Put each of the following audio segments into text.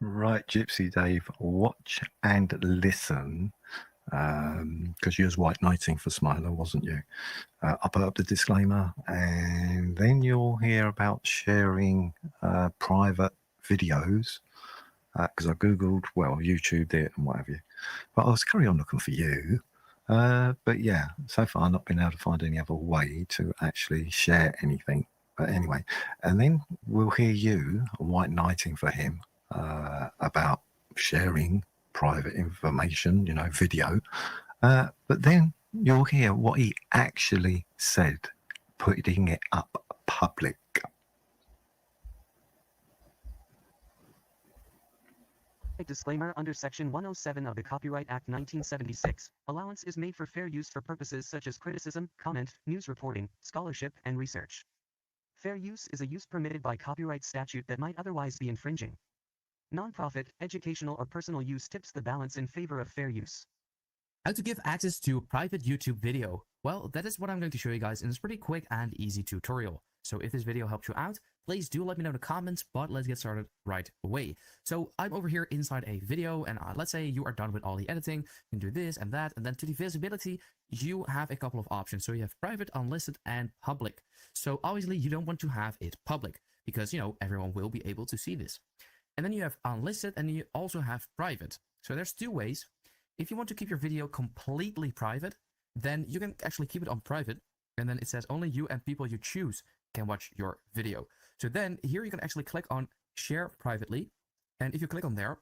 Right, Gypsydave, watch and listen, because you was white knighting for Smiler, wasn't you? I'll put up the disclaimer, and then you'll hear about sharing private videos, because I googled, well, YouTubed it and what have you. But I was carry on looking for you. But yeah, so far I've not been able to find any other way to actually share anything. But anyway, and then we'll hear you white knighting for him about sharing private information, video. But then you'll hear what he actually said, putting it up public. Disclaimer: under Section 107 of the Copyright Act 1976, allowance is made for fair use for purposes such as criticism, comment, news reporting, scholarship, and research. Fair use is a use permitted by copyright statute that might otherwise be infringing. Non-profit, educational, or personal use tips the balance in favor of fair use. How to give access to private YouTube video? Well, that is what I'm going to show you guys in this pretty quick and easy tutorial. So if this video helped you out, please do let me know in the comments, but let's get started right away. So I'm over here inside a video, and let's say you are done with all the editing, you can do this and that, and then to the visibility, you have a couple of options. So you have private, unlisted, and public. So obviously you don't want to have it public because, everyone will be able to see this. And then you have unlisted, and you also have private. So there's two ways. If you want to keep your video completely private, then you can actually keep it on private, and then it says only you and people you choose can watch your video. So then here you can actually click on share privately, and if you click on there,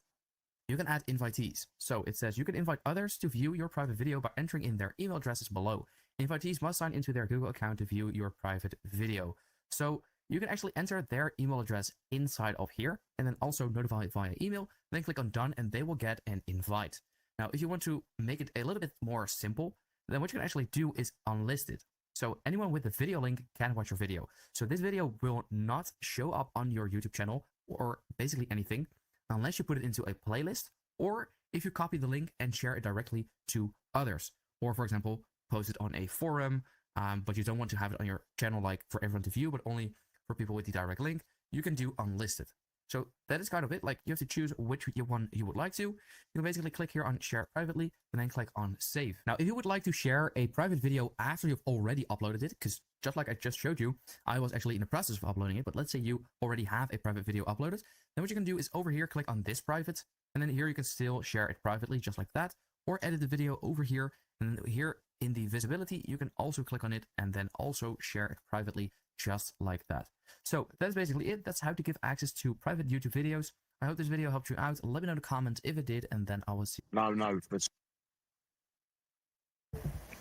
you can add invitees. So it says you can invite others to view your private video by entering in their email addresses below. Invitees must sign into their Google account to view your private video. So you can actually enter their email address inside of here, and then also notify it via email, then click on done, and they will get an invite. Now, if you want to make it a little bit more simple, then what you can actually do is unlist it. So anyone with the video link can watch your video. So this video will not show up on your YouTube channel or basically anything unless you put it into a playlist, or if you copy the link and share it directly to others. Or for example, post it on a forum, but you don't want to have it on your channel like for everyone to view, but only for people with the direct link, you can do unlisted. So that is kind of it. Like, you have to choose which one you would like to. You can basically click here on share privately and then click on save. Now, if you would like to share a private video after you've already uploaded it, because just like I just showed you, I was actually in the process of uploading it, but let's say you already have a private video uploaded, then what you can do is over here, click on this private, and then here you can still share it privately just like that, or edit the video over here, and then here in the visibility, you can also click on it and then also share it privately just like that. So that's basically it. That's how to give access to private YouTube videos. I hope this video helped you out. Let me know in the comments if it did, and then I will see. No, but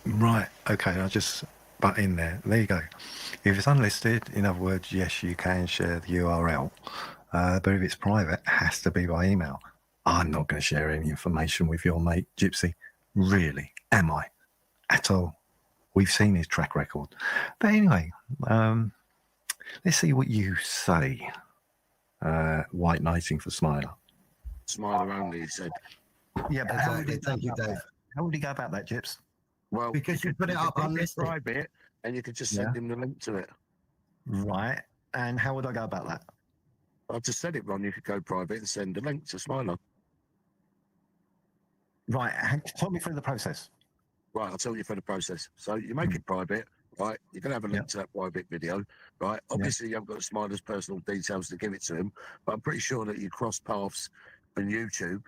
Right, okay, I'll just butt in there. There you go. If it's unlisted, in other words, yes, you can share the URL. But if it's private, it has to be by email. I'm not going to share any information with your mate, Gypsy. Really, am I? At all. We've seen his track record. But anyway, let's see what you say. White knighting for Smiler. Smiler only, he said. Yeah, but Thank you, Dave. How would he go about that, Gyps? Well, Because you put it up unlisted. private, and you could just send him the link to it. Right. And how would I go about that? I just said it, Ron. You could go private and send a link to Smiler. Right. Talk me through the process. Right, I'll tell you for the process. So you make it private, right? You can have a link to that private video, right? Obviously, you haven't got Smiler's personal details to give it to him, but I'm pretty sure that you cross paths on YouTube,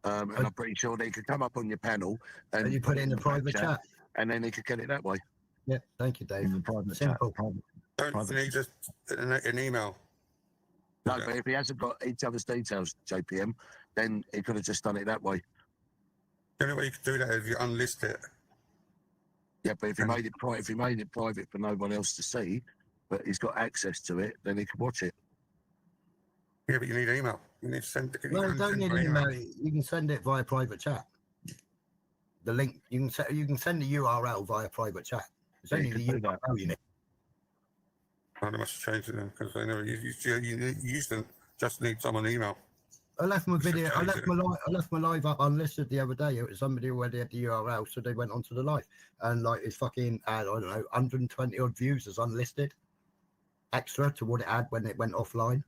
and I'm pretty sure that he could come up on your panel and you put it in the private chat, and then he could get it that way. Yeah, thank you, Dave. In the private Simple. chat. Don't need just an email. No, but if he hasn't got each other's details, JPM, then he could have just done it that way. The only way you could do that is if you unlist it. Yeah, but if he made it private for no one else to see, but he's got access to it, then he can watch it. Yeah, but you need an email. You need to send it. No, you don't need an email. You can send it via private chat. The link you can send the URL via private chat. It's only the URL you need. Oh, they must have changed it then, because they never you used to just need someone email. I left my video. I left my live up unlisted the other day. It was somebody already had the URL, so they went onto the live, and like it's fucking I don't know, 120 odd views as unlisted, extra to what it had when it went offline.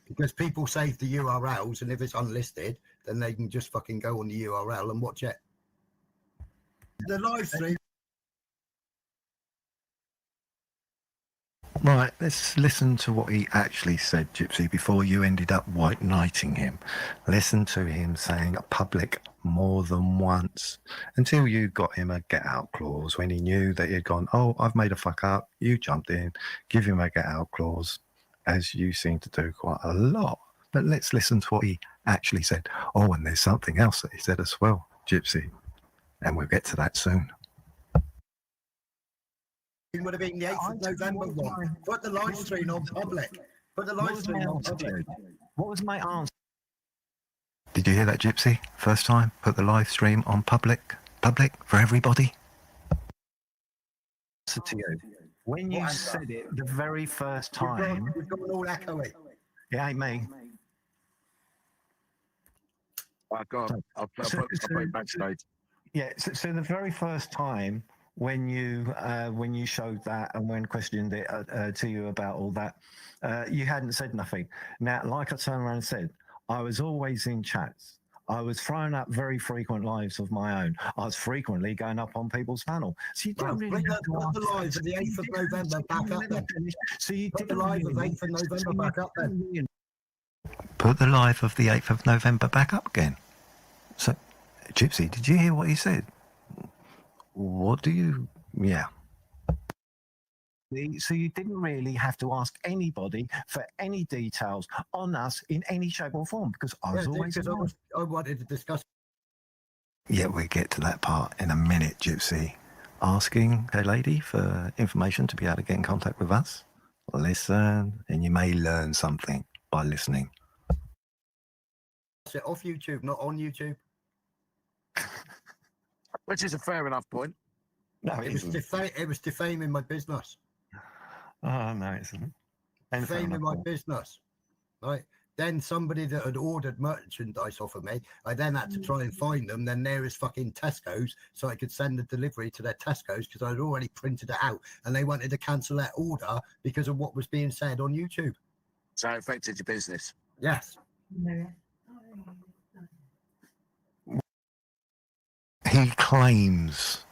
Because people save the URLs, and if it's unlisted, then they can just fucking go on the URL and watch it. The live stream. Right, let's listen to what he actually said, Gypsy, before you ended up white knighting him. Listen to him saying public more than once until you got him a get out clause when he knew that he'd gone, oh, I've made a fuck up. You jumped in, give him a get out clause, as you seem to do quite a lot. But let's listen to what he actually said. Oh, and there's something else that he said as well, Gypsy, and we'll get to that soon. It would have been the 8th of November one. Put the live stream on public. Put the live stream on public. What was my answer? Did you hear that, Gypsy? First time, put the live stream on public for everybody. To you, when you said it the very first time, You've got all echoey. it ain't me. I'll put it backstage. Yeah, so the very first time when you showed that and when questioned it to you about all that, you hadn't said nothing. Now, like I turned around and said, I was always in chats. I was throwing up very frequent lives of my own. I was frequently going up on people's panel. So you didn't really have to put the live of the 8th of November back up then. So you put the live of 8th of November back up then. Put the live of the 8th of November back up again. So, Gypsy, did you hear what he said? What do you... Yeah. So you didn't really have to ask anybody for any details on us in any shape or form, because I was always... I wanted to discuss... Yeah, we'll get to that part in a minute, Gypsy. Asking a lady for information to be able to get in contact with us. Listen, and you may learn something by listening. It off YouTube, not on YouTube. Which is a fair enough point. No, it was defaming my business. Oh, no, it isn't. Defaming my business. Right. Then somebody that had ordered merchandise off of me, I then had to try and find them. Then there is fucking Tesco's, so I could send the delivery to their Tesco's because I'd already printed it out, and they wanted to cancel that order because of what was being said on YouTube. So it affected your business. Yes. He claims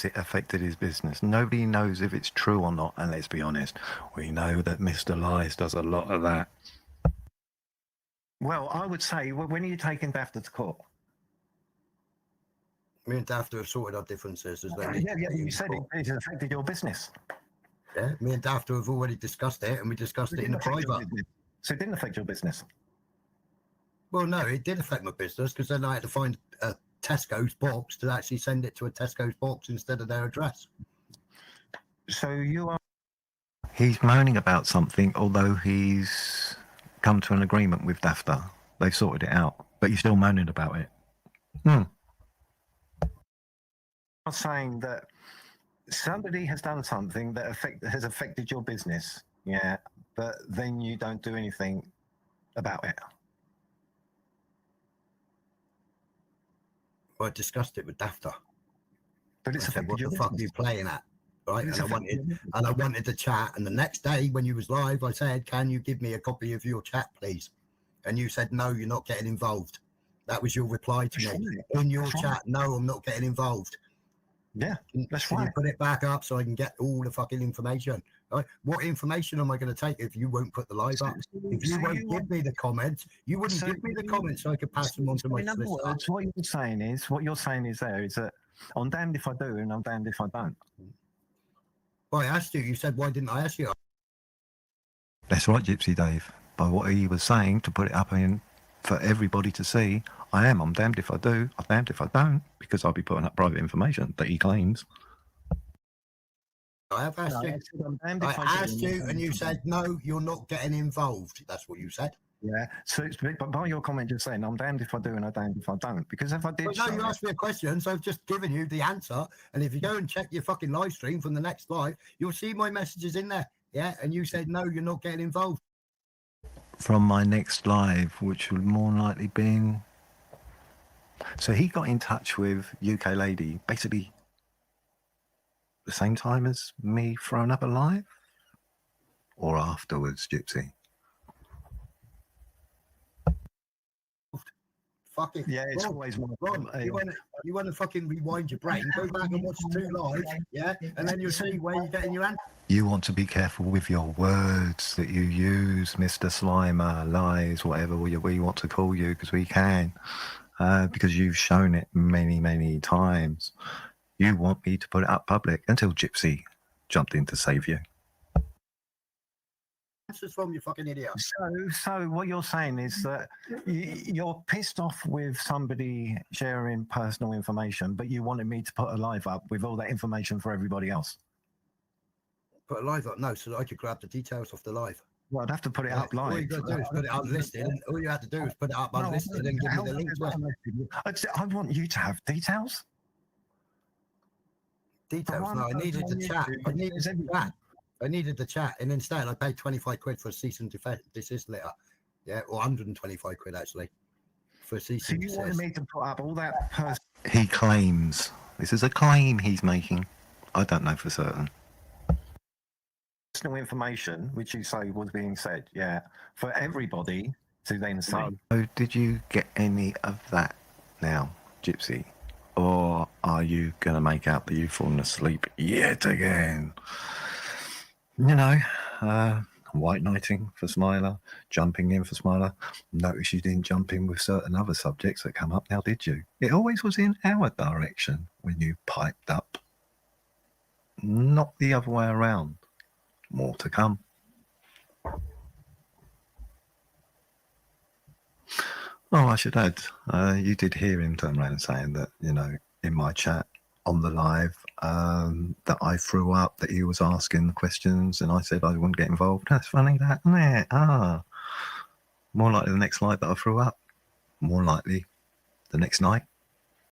it affected his business. Nobody knows if it's true or not, and let's be honest, we know that Mr. Lies does a lot of that. Well, I would say, when are you taking Dafter to court? Me and Dafter have sorted our differences. Yeah, you said it affected your business. Yeah, me and Dafter have already discussed it, and we discussed it in the private. So it didn't affect your business? Well, no, it did affect my business because then I had to find a Tesco's box to actually send it to a Tesco's box instead of their address. So he's moaning about something, although he's come to an agreement with Dafter. They've sorted it out, but you're still moaning about it. I'm saying that somebody has done something that has affected your business, yeah, but then you don't do anything about it. I discussed it with Dafter. But it's said, what the fuck are you playing at? Right? And I wanted to chat. And the next day when you was live, I said, can you give me a copy of your chat, please? And you said, no, you're not getting involved. That was your reply to me. In your chat, no, I'm not getting involved. Yeah, that's Can right. you put it back up so I can get all the fucking information? Right? What information am I going to take if you won't put the live up? If you won't give me the comments, you wouldn't give me the comments so I could pass them on to my in other solicitor. words, what you're saying is that I'm damned if I do and I'm damned if I don't. Well, I asked you. You said, why didn't I ask you? That's right, Gypsydave. By what he was saying, to put it up in for everybody to see, I'm damned if I do, I'm damned if I don't, because I'll be putting up private information that he claims. I have asked you. I asked you, and you said, no, you're not getting involved. That's what you said. Yeah, so but by your comment just saying, I'm damned if I do and I'm damned if I don't. Because if I did... Well, no, you asked me a question, so I've just given you the answer. And if you go and check your fucking live stream from the next live, you'll see my messages in there. Yeah, and you said, no, you're not getting involved. From my next live, which would more likely been... So he got in touch with UK Lady, basically the same time as me throwing up a live? Or afterwards, Gypsy? Fuck it. Yeah, it's Ron, always one. Ron, you want to fucking rewind your brain? Go back and watch 2 live, yeah, and then you'll see where you're getting your answer. You want to be careful with your words that you use, Mr. Slimer, lies, whatever we want to call you, because we can, because you've shown it many, many times. You want me to put it up public until Gypsy jumped in to save you. Answers from you fucking idiot. So what you're saying is that you're pissed off with somebody sharing personal information, but you wanted me to put a live up with all that information for everybody else. Put a live up? No, so that I could grab the details off the live. Well, I'd have to put it up live. All you got to do is put it unlisted. All you have to do is put it up unlisted and give me the link to it. I want you to have details. Details? No, I needed the chat. I needed the chat, and instead I paid 25 quid for a cease and desist letter. Yeah, or 125 quid actually for a cease and desist. So you wanted me to put up all that he claims. This is a claim he's making. I don't know for certain. Personal information, which you say was being said, yeah, for everybody to then say. So did you get any of that now, Gypsy? Or are you going to make out that you've fallen asleep yet again? You know, white knighting for Smiler, jumping in for Smiler. Notice you didn't jump in with certain other subjects that come up now, did you? It always was in our direction when you piped up. Not the other way around. More to come. Oh, I should add, you did hear him turn around and saying that, you know, in my chat on the live, that I threw up, that he was asking the questions, and I said I wouldn't get involved. That's funny, that, isn't it? More likely the next live that I threw up. More likely the next night